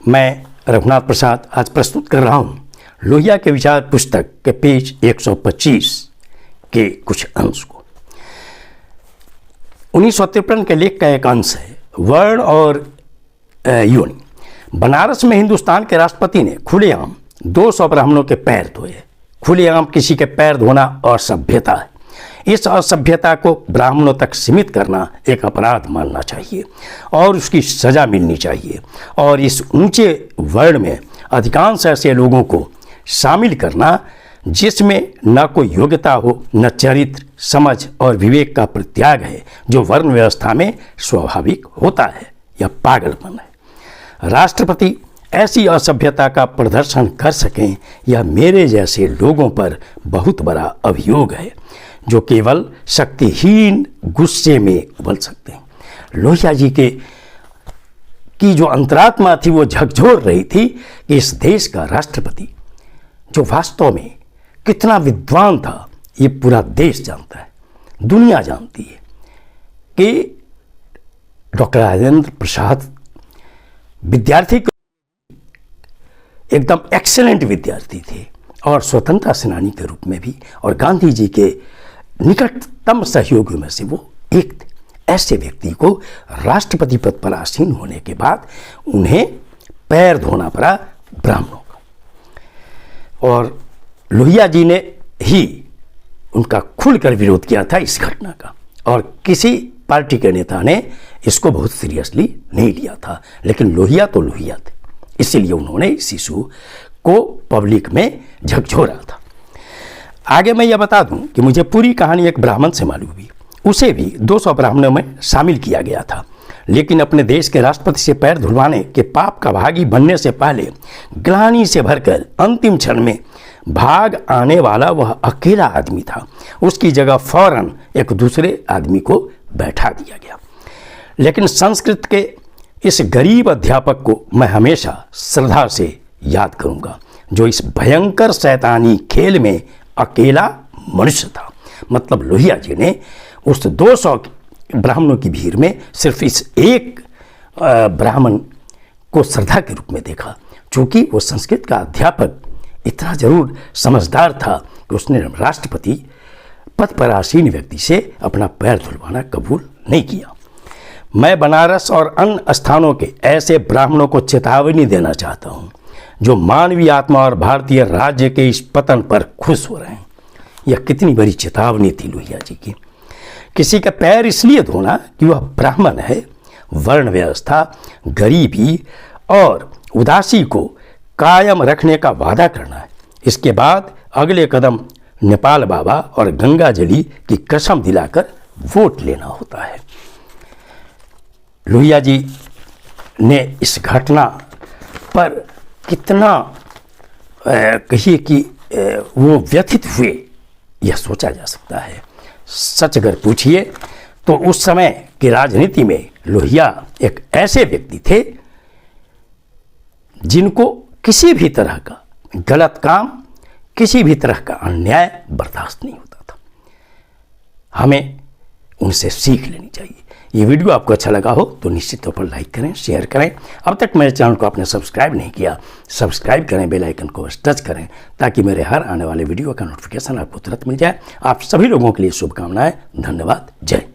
मैं रघुनाथ प्रसाद आज प्रस्तुत कर रहा हूँ लोहिया के विचार पुस्तक के पेज 125 के कुछ अंश को। 1953 के लेख का एक अंश है वर्ण और योनि। बनारस में हिंदुस्तान के राष्ट्रपति ने खुलेआम 200 ब्राह्मणों के पैर धोए। खुलेआम किसी के पैर धोना असभ्यता है। इस असभ्यता को ब्राह्मणों तक सीमित करना एक अपराध मानना चाहिए और उसकी सजा मिलनी चाहिए। और इस ऊंचे वर्ण में अधिकांश ऐसे लोगों को शामिल करना जिसमें न कोई योग्यता हो, न चरित्र, समझ और विवेक का परित्याग है, जो वर्ण व्यवस्था में स्वाभाविक होता है, यह पागलपन है। राष्ट्रपति ऐसी असभ्यता का प्रदर्शन कर सकें, यह मेरे जैसे लोगों पर बहुत बड़ा अभियोग है जो केवल शक्तिहीन गुस्से में उबल सकते हैं। लोहिया जी की जो अंतरात्मा थी वो झकझोर रही थी कि इस देश का राष्ट्रपति जो वास्तव में कितना विद्वान था, ये पूरा देश जानता है, दुनिया जानती है कि डॉक्टर राजेंद्र प्रसाद विद्यार्थी एकदम एक्सेलेंट विद्यार्थी थे और स्वतंत्रता सेनानी के रूप में भी, और गांधी जी के निकटतम सहयोगियों में से वो एक थे। ऐसे व्यक्ति को राष्ट्रपति पद पर आसीन होने के बाद उन्हें पैर धोना पड़ा ब्राह्मणों का, और लोहिया जी ने ही उनका खुलकर विरोध किया था इस घटना का, और किसी पार्टी के नेता ने इसको बहुत सीरियसली नहीं लिया था। लेकिन लोहिया तो लोहिया थे, इसीलिए उन्होंने इस इशू को पब्लिक में झकझोरा था। आगे मैं यह बता दूं कि मुझे पूरी कहानी एक ब्राह्मण से मालूम हुई। उसे भी 200 ब्राह्मणों में शामिल किया गया था, लेकिन अपने देश के राष्ट्रपति से पैर धुलवाने के पाप का भागी बनने से पहले ग्लानि से भरकर अंतिम क्षण में भाग आने वाला वह अकेला आदमी था। उसकी जगह फौरन एक दूसरे आदमी को बैठा दिया गया। लेकिन संस्कृत के इस गरीब अध्यापक को मैं हमेशा श्रद्धा से याद करूंगा, जो इस भयंकर शैतानी खेल में अकेला मनुष्य था। मतलब लोहिया जी ने उस 200 ब्राह्मणों की भीड़ में सिर्फ इस एक ब्राह्मण को श्रद्धा के रूप में देखा। चूंकि वो संस्कृत का अध्यापक इतना जरूर समझदार था कि उसने राष्ट्रपति पद पर आसीन व्यक्ति से अपना पैर धुलवाना कबूल नहीं किया। मैं बनारस और अन्य स्थानों के ऐसे ब्राह्मणों को चेतावनी देना चाहता हूँ जो मानवीय आत्मा और भारतीय राज्य के इस पतन पर खुश हो रहे हैं। यह कितनी बड़ी चेतावनी थी लोहिया जी की। किसी का पैर इसलिए धोना कि वह ब्राह्मण है, वर्ण व्यवस्था, गरीबी और उदासी को कायम रखने का वादा करना है। इसके बाद अगले कदम नेपाल बाबा और गंगा जली की कसम दिलाकर वोट लेना होता है। लोहिया जी ने इस घटना पर कितना कहिए कि वो व्यथित हुए, यह सोचा जा सकता है। सच अगर पूछिए तो उस समय की राजनीति में लोहिया एक ऐसे व्यक्ति थे जिनको किसी भी तरह का गलत काम, किसी भी तरह का अन्याय बर्दाश्त नहीं होता था। हमें उनसे सीख लेनी चाहिए। ये वीडियो आपको अच्छा लगा हो तो निश्चित तौर पर लाइक करें, शेयर करें। अब तक मेरे चैनल को आपने सब्सक्राइब नहीं किया, सब्सक्राइब करें, बेल आइकन को टच करें ताकि मेरे हर आने वाले वीडियो का नोटिफिकेशन आपको तुरंत मिल जाए। आप सभी लोगों के लिए शुभकामनाएं। धन्यवाद। जय